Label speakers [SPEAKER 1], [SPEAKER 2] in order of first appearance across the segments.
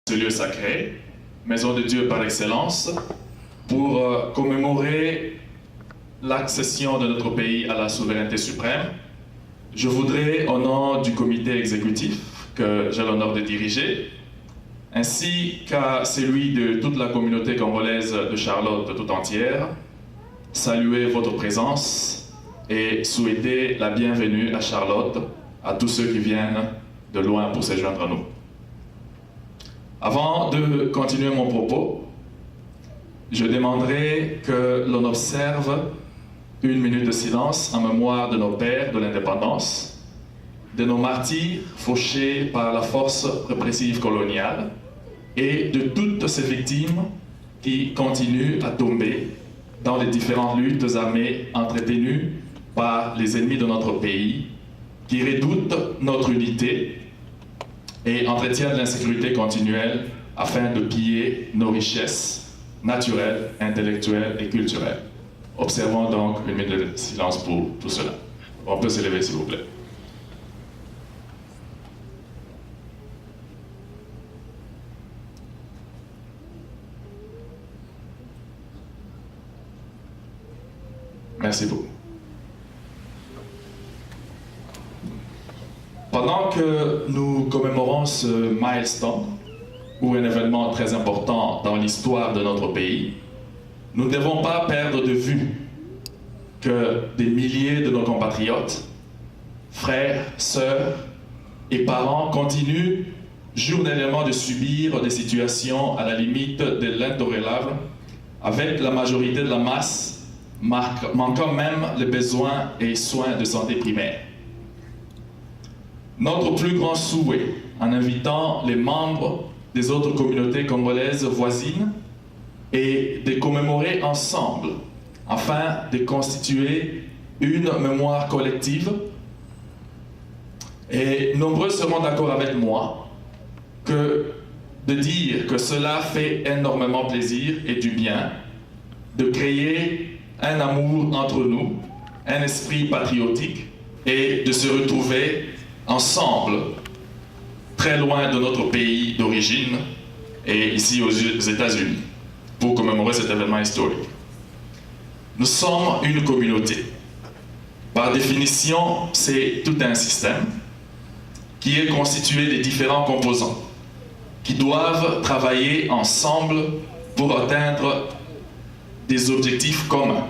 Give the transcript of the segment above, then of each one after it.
[SPEAKER 1] ce lieu sacré, maison de Dieu par excellence, pour commémorer l'accession de notre pays à la souveraineté suprême. Je voudrais, au nom du comité exécutif que j'ai l'honneur de diriger, ainsi qu'à celui de toute la communauté congolaise de Charlotte tout entière, saluer votre présence et souhaiter la bienvenue à Charlotte à tous ceux qui viennent de loin pour se joindre à nous. Avant de continuer mon propos, je demanderai que l'on observe une minute de silence en mémoire de nos pères de l'indépendance, de nos martyrs fauchés par la force répressive coloniale et de toutes ces victimes qui continuent à tomber dans les différentes luttes armées entretenues par les ennemis de notre pays, qui redoutent notre unité et entretiennent l'insécurité continuelle afin de piller nos richesses naturelles, intellectuelles et culturelles. Observons donc une minute de silence pour tout cela. On peut se lever s'il vous plaît. Merci beaucoup. Pendant que nous commémorons ce milestone, ou un événement très important dans l'histoire de notre pays, nous ne devons pas perdre de vue que des milliers de nos compatriotes, frères, sœurs et parents continuent journalièrement de subir des situations à la limite de l'intolérable, avec la majorité de la masse manquant même les besoins et soins de santé primaires. Notre plus grand souhait, en invitant les membres des autres communautés congolaises voisines, est de commémorer ensemble, afin de constituer une mémoire collective. Et nombreux seront d'accord avec moi que de dire que cela fait énormément plaisir et du bien, de créer un amour entre nous, un esprit patriotique, et de se retrouver ensemble, très loin de notre pays d'origine et ici aux États-Unis, pour commémorer cet événement historique. Nous sommes une communauté. Par définition, c'est tout un système qui est constitué des différents composants qui doivent travailler ensemble pour atteindre des objectifs communs.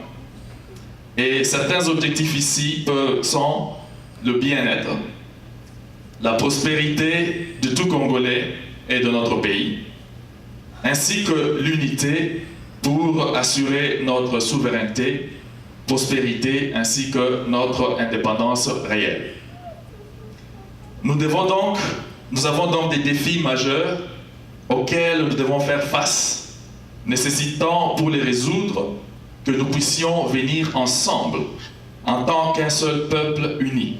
[SPEAKER 1] Et certains objectifs ici sont le bien-être, la prospérité de tout Congolais et de notre pays, ainsi que l'unité pour assurer notre souveraineté, prospérité, ainsi que notre indépendance réelle. Nous avons donc des défis majeurs auxquels nous devons faire face, nécessitant pour les résoudre que nous puissions venir ensemble en tant qu'un seul peuple uni,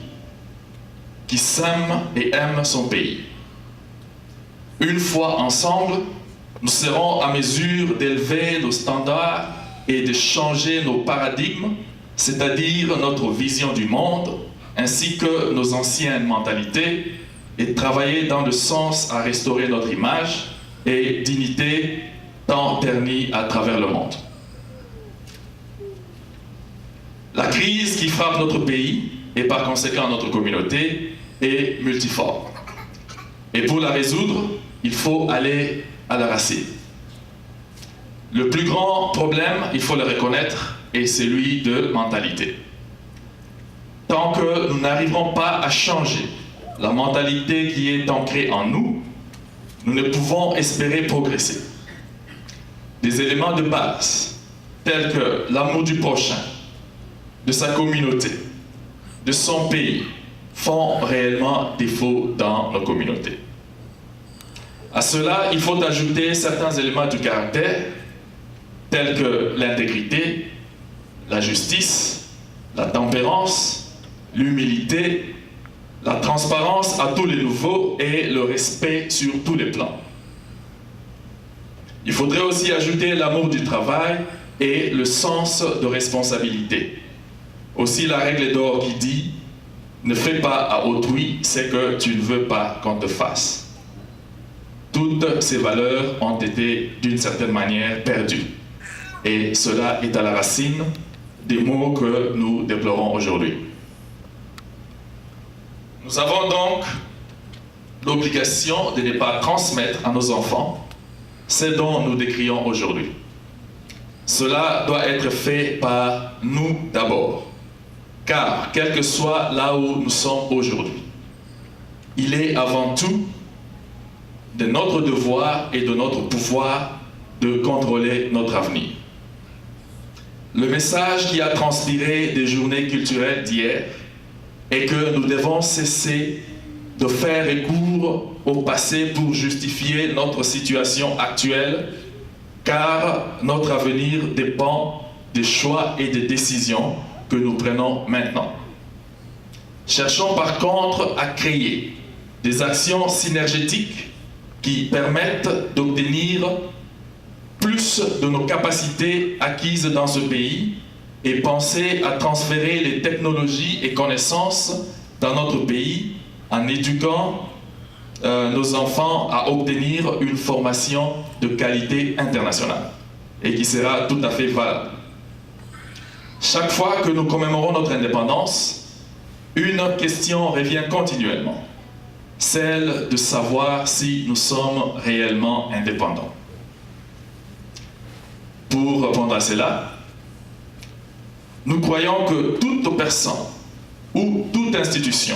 [SPEAKER 1] qui s'aime et aime son pays. Une fois ensemble, nous serons à mesure d'élever nos standards et de changer nos paradigmes, c'est-à-dire notre vision du monde, ainsi que nos anciennes mentalités, et de travailler dans le sens à restaurer notre image et dignité tant ternie à travers le monde. La crise qui frappe notre pays, et par conséquent notre communauté, est multiforme. Et pour la résoudre, il faut aller à la racine. Le plus grand problème, il faut le reconnaître, est celui de mentalité. Tant que nous n'arriverons pas à changer la mentalité qui est ancrée en nous, nous ne pouvons espérer progresser. Des éléments de base, tels que l'amour du prochain, de sa communauté, de son pays, font réellement défaut dans nos communautés. À cela, il faut ajouter certains éléments du caractère, tels que l'intégrité, la justice, la tempérance, l'humilité, la transparence à tous les niveaux et le respect sur tous les plans. Il faudrait aussi ajouter l'amour du travail et le sens de responsabilité. Aussi la règle d'or qui dit « Ne fais pas à autrui ce que tu ne veux pas qu'on te fasse ». toutes ces valeurs ont été d'une certaine manière perdues. Et cela est à la racine des maux que nous déplorons aujourd'hui. Nous avons donc l'obligation de ne pas transmettre à nos enfants ce dont nous décrions aujourd'hui. Cela doit être fait par nous d'abord, car quel que soit là où nous sommes aujourd'hui, il est avant tout de notre devoir et de notre pouvoir de contrôler notre avenir. Le message qui a transpiré des journées culturelles d'hier est que nous devons cesser de faire recours au passé pour justifier notre situation actuelle, car notre avenir dépend des choix et des décisions que nous prenons maintenant. Cherchons par contre à créer des actions synergétiques qui permettent d'obtenir plus de nos capacités acquises dans ce pays et penser à transférer les technologies et connaissances dans notre pays en éduquant nos enfants à obtenir une formation de qualité internationale et qui sera tout à fait valable. Chaque fois que nous commémorons notre indépendance, une question revient continuellement, celle de savoir si nous sommes réellement indépendants. Pour répondre à cela, nous croyons que toute personne ou toute institution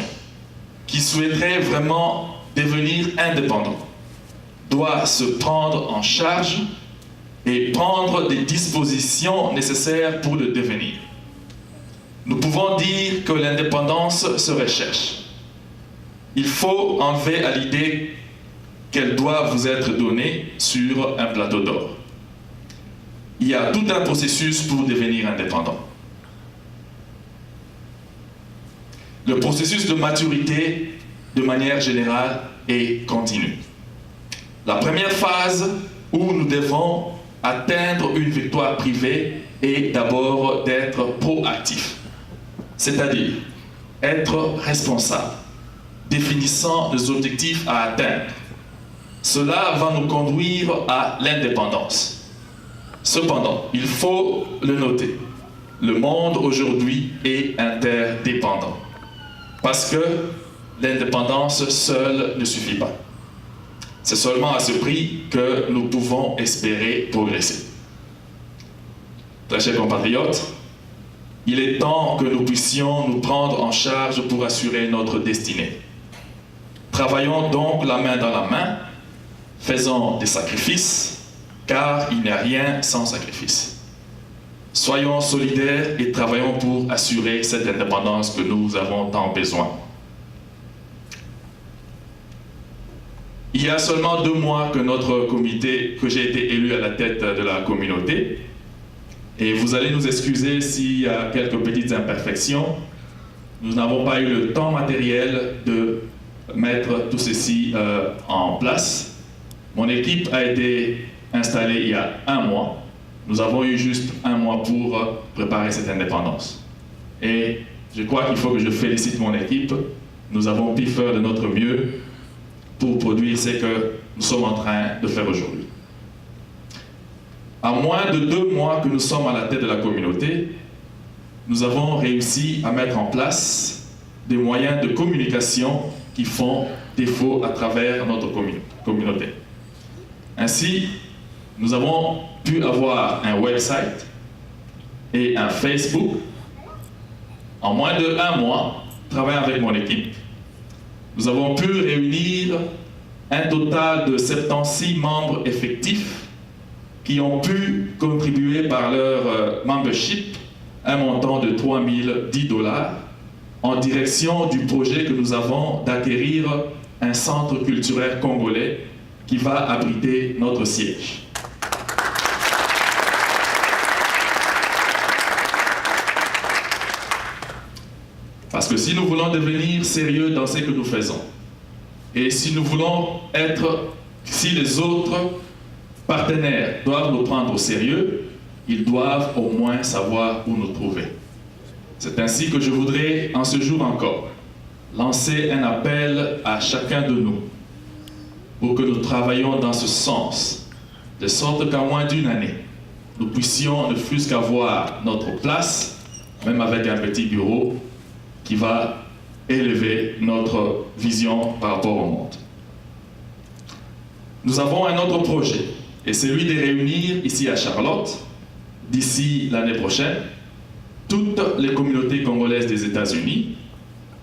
[SPEAKER 1] qui souhaiterait vraiment devenir indépendant doit se prendre en charge et prendre des dispositions nécessaires pour le devenir. Nous pouvons dire que l'indépendance se recherche. Il faut enlever à l'idée qu'elle doit vous être donnée sur un plateau d'or. Il y a tout un processus pour devenir indépendant. Le processus de maturité, de manière générale, est continu. La première phase où nous devons atteindre une victoire privée est d'abord d'être proactif, c'est-à-dire être responsable, définissant des objectifs à atteindre. Cela va nous conduire à l'indépendance. Cependant, il faut le noter, le monde aujourd'hui est interdépendant. Parce que l'indépendance seule ne suffit pas. C'est seulement à ce prix que nous pouvons espérer progresser. Très chers compatriotes, il est temps que nous puissions nous prendre en charge pour assurer notre destinée. Travaillons donc la main dans la main, faisons des sacrifices, car il n'y a rien sans sacrifice. Soyons solidaires et travaillons pour assurer cette indépendance que nous avons tant besoin. Il y a seulement 2 mois que j'ai été élu à la tête de la communauté. Et vous allez nous excuser s'il y a quelques petites imperfections. Nous n'avons pas eu le temps matériel de mettre tout ceci en place. Mon équipe a été installée il y a 1 mois. Nous avons eu juste 1 mois pour préparer cette indépendance. Et je crois qu'il faut que je félicite mon équipe. Nous avons pu faire de notre mieux pour produire ce que nous sommes en train de faire aujourd'hui. À moins de 2 mois que nous sommes à la tête de la communauté, nous avons réussi à mettre en place des moyens de communication qui font défaut à travers notre communauté. Ainsi, nous avons pu avoir un website et un Facebook. En moins de 1 mois, travaillant avec mon équipe, nous avons pu réunir un total de 76 membres effectifs qui ont pu contribuer par leur membership un montant de $3010 en direction du projet que nous avons d'acquérir un centre culturel congolais qui va abriter notre siège. Parce que si nous voulons devenir sérieux dans ce que nous faisons, et si nous voulons si les autres partenaires doivent nous prendre au sérieux, ils doivent au moins savoir où nous trouver. C'est ainsi que je voudrais, en ce jour encore, lancer un appel à chacun de nous pour que nous travaillions dans ce sens, de sorte qu'en moins d'une année, nous puissions ne fût-ce qu'avoir notre place, même avec un petit bureau, qui va élever notre vision par rapport au monde. Nous avons un autre projet, et c'est celui de réunir ici à Charlotte, d'ici l'année prochaine, toutes les communautés congolaises des États-Unis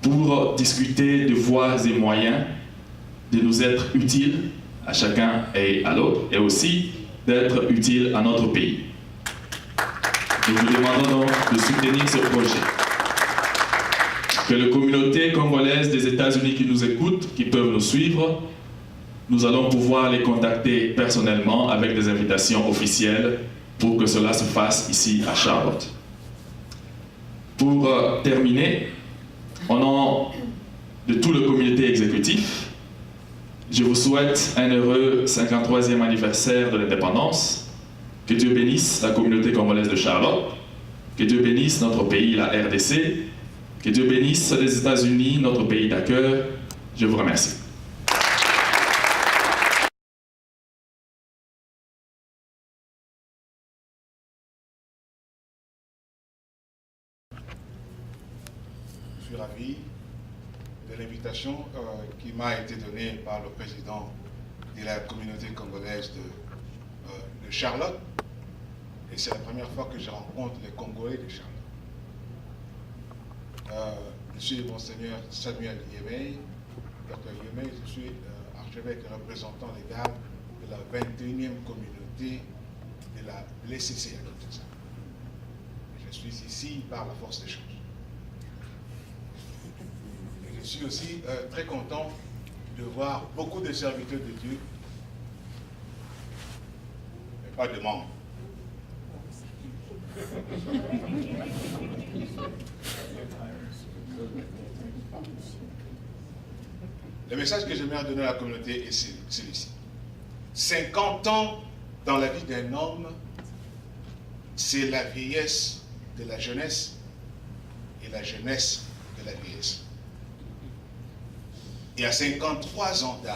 [SPEAKER 1] pour discuter de voies et moyens de nous être utiles à chacun et à l'autre, et aussi d'être utiles à notre pays. Nous vous demandons donc de soutenir ce projet. Que les communautés congolaises des États-Unis qui nous écoutent, qui peuvent nous suivre, nous allons pouvoir les contacter personnellement avec des invitations officielles pour que cela se fasse ici à Charlotte. Pour terminer, au nom de tout le comité exécutif, je vous souhaite un heureux 53e anniversaire de l'indépendance. Que Dieu bénisse la communauté congolaise de Charlotte, que Dieu bénisse notre pays, la RDC, que Dieu bénisse les États-Unis, notre pays d'accueil. Je vous remercie.
[SPEAKER 2] Je suis ravi de l'invitation qui m'a été donnée par le président de la communauté congolaise de Charlotte. Et c'est la première fois que je rencontre les Congolais de Charlotte. Je suis Monseigneur Samuel Yemei, Dr Yemei, je suis archevêque représentant légal de la 21e communauté de la LCC à Kinshasa. Je suis ici par la force des choses. Et je suis aussi très content de voir beaucoup de serviteurs de Dieu, mais pas de membres. Le message que j'aimerais donner à la communauté est celui-ci. 50 ans dans la vie d'un homme, c'est la vieillesse de la jeunesse et la jeunesse de la vieillesse. Et à 53 ans d'âge,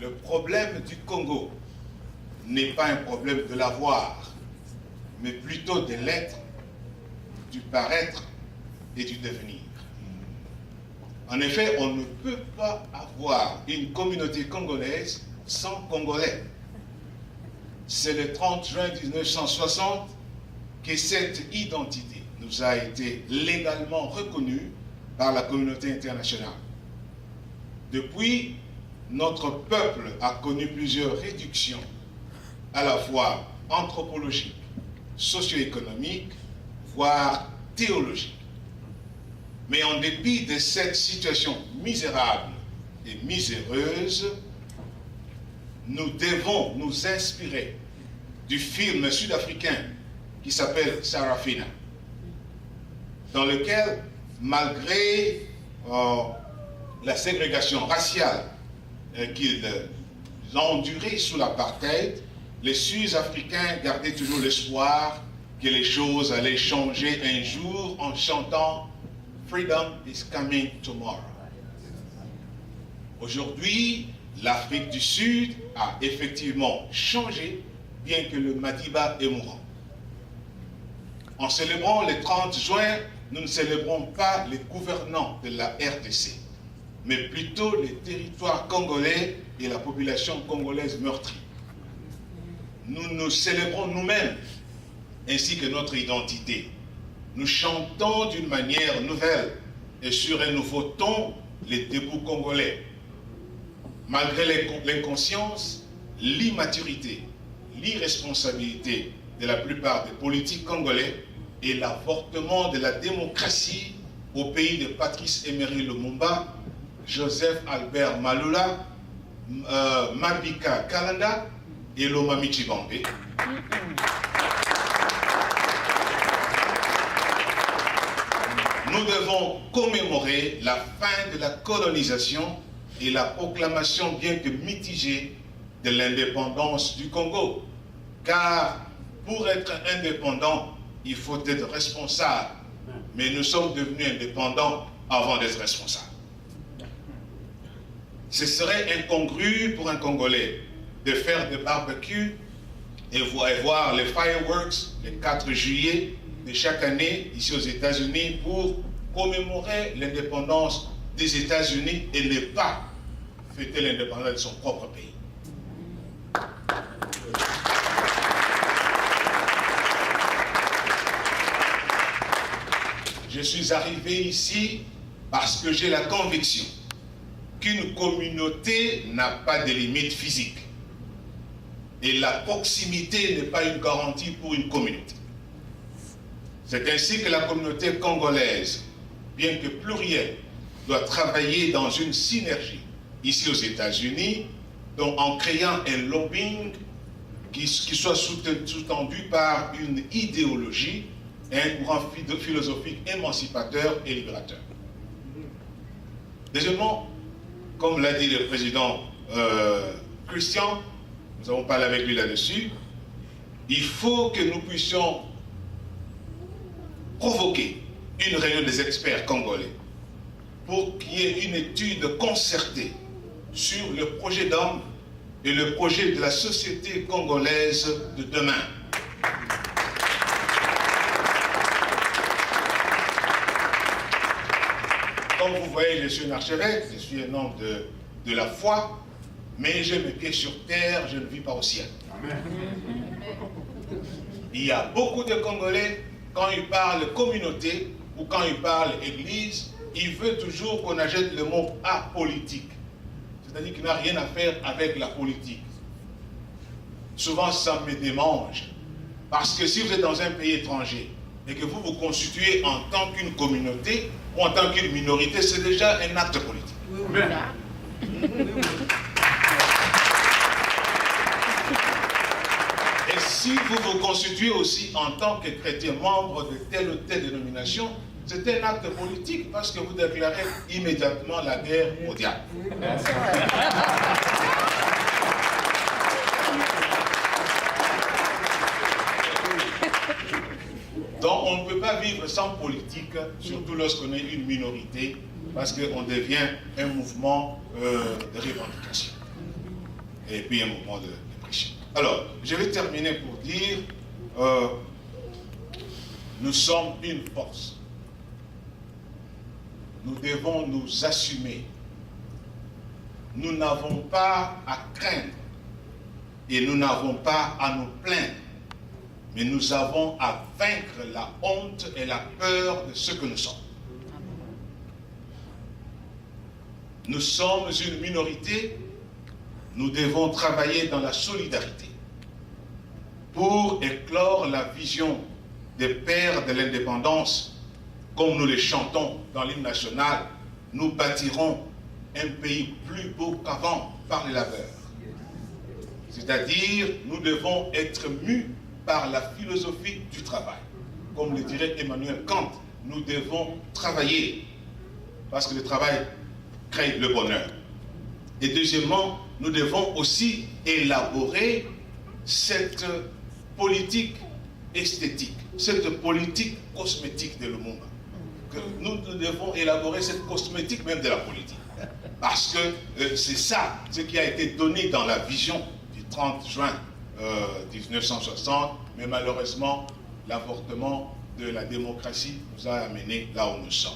[SPEAKER 2] le problème du Congo n'est pas un problème de l'avoir, mais plutôt de l'être, du paraître et du devenir. En effet, on ne peut pas avoir une communauté congolaise sans Congolais. C'est le 30 juin 1960 que cette identité nous a été légalement reconnue par la communauté internationale. Depuis, notre peuple a connu plusieurs réductions, à la fois anthropologiques, socio-économiques, voire théologiques. Mais en dépit de cette situation misérable et miséreuse, nous devons nous inspirer du film sud-africain qui s'appelle Sarafina, dans lequel, malgré la ségrégation raciale qu'ils ont endurée sous l'apartheid, les Sud-Africains gardaient toujours l'espoir que les choses allaient changer un jour en chantant « Freedom is coming tomorrow ». Aujourd'hui, l'Afrique du Sud a effectivement changé, bien que le Madiba est mourant. En célébrant le 30 juin, nous ne célébrons pas les gouvernants de la RDC, mais plutôt les territoires congolais et la population congolaise meurtrie. Nous nous célébrons nous-mêmes, ainsi que notre identité. Nous chantons d'une manière nouvelle et sur un nouveau ton les débuts congolais. Malgré l'inconscience, l'immaturité, l'irresponsabilité de la plupart des politiques congolais et l'avortement de la démocratie au pays de Patrice Emery Lumumba, Joseph Albert Malula, Mabika Kalanda et Lomami Chibambe. Nous devons commémorer la fin de la colonisation et la proclamation, bien que mitigée, de l'indépendance du Congo. Car pour être indépendant, il faut être responsable. Mais nous sommes devenus indépendants avant d'être responsables. Ce serait incongru pour un Congolais de faire des barbecues et voir les fireworks le 4 juillet de chaque année ici aux États-Unis pour commémorer l'indépendance des États-Unis et ne pas fêter l'indépendance de son propre pays. Je suis arrivé ici parce que j'ai la conviction qu'une communauté n'a pas de limites physiques. Et la proximité n'est pas une garantie pour une communauté. C'est ainsi que la communauté congolaise, bien que plurielle, doit travailler dans une synergie ici aux États-Unis, donc en créant un lobbying qui soit sous-tendu par une idéologie et un courant philosophique émancipateur et libérateur. Deuxièmement, comme l'a dit le président Christian, nous avons parlé avec lui là-dessus, il faut que nous puissions provoquer une réunion des experts congolais pour qu'il y ait une étude concertée sur le projet d'homme et le projet de la société congolaise de demain. Comme vous voyez, je suis un archevêque, je suis un homme de la foi, mais j'ai mes pieds sur terre, je ne vis pas au ciel. Amen. Il y a beaucoup de Congolais, quand ils parlent communauté ou quand ils parlent église, ils veulent toujours qu'on ajoute le mot apolitique. C'est-à-dire qu'il n'a rien à faire avec la politique. Souvent, ça me démange. Parce que si vous êtes dans un pays étranger et que vous vous constituez en tant qu'une communauté ou en tant qu'une minorité, c'est déjà un acte politique. Et si vous vous constituez aussi en tant que chrétien membre de telle ou telle dénomination, c'est un acte politique parce que vous déclarez immédiatement la guerre au diable. Donc on ne peut pas vivre sans politique, surtout lorsqu'on est une minorité, parce qu'on devient un mouvement de revendication. Et puis un mouvement de pression. Alors, je vais terminer pour dire, nous sommes une force. Nous devons nous assumer. Nous n'avons pas à craindre et nous n'avons pas à nous plaindre. Mais nous avons à vaincre la honte et la peur de ce que nous sommes. Nous sommes une minorité, nous devons travailler dans la solidarité pour éclore la vision des pères de l'indépendance, comme nous les chantons dans l'hymne national. Nous bâtirons un pays plus beau qu'avant par les labeurs. C'est-à-dire, nous devons être mus par la philosophie du travail. Comme le dirait Emmanuel Kant, nous devons travailler parce que le travail crée le bonheur. Et deuxièmement, nous devons aussi élaborer cette politique esthétique, cette politique cosmétique de Lumumba. Nous devons élaborer cette cosmétique même de la politique. Parce que c'est ça, ce qui a été donné dans la vision du 30 juin 1960, mais malheureusement, l'avortement de la démocratie nous a amenés là où nous sommes.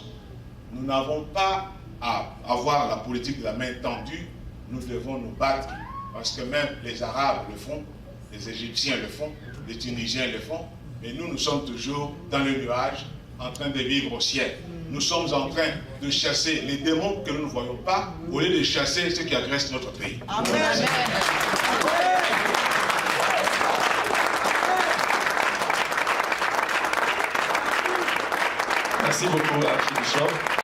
[SPEAKER 2] Nous n'avons pas à avoir la politique de la main tendue, nous devons nous battre, parce que même les Arabes le font, les Égyptiens le font, les Tunisiens le font, mais nous sommes toujours dans le nuage, en train de vivre au ciel. Nous sommes en train de chasser les démons que nous ne voyons pas, au lieu de chasser ceux qui agressent notre pays. Amen.
[SPEAKER 1] Merci beaucoup, Archibishop.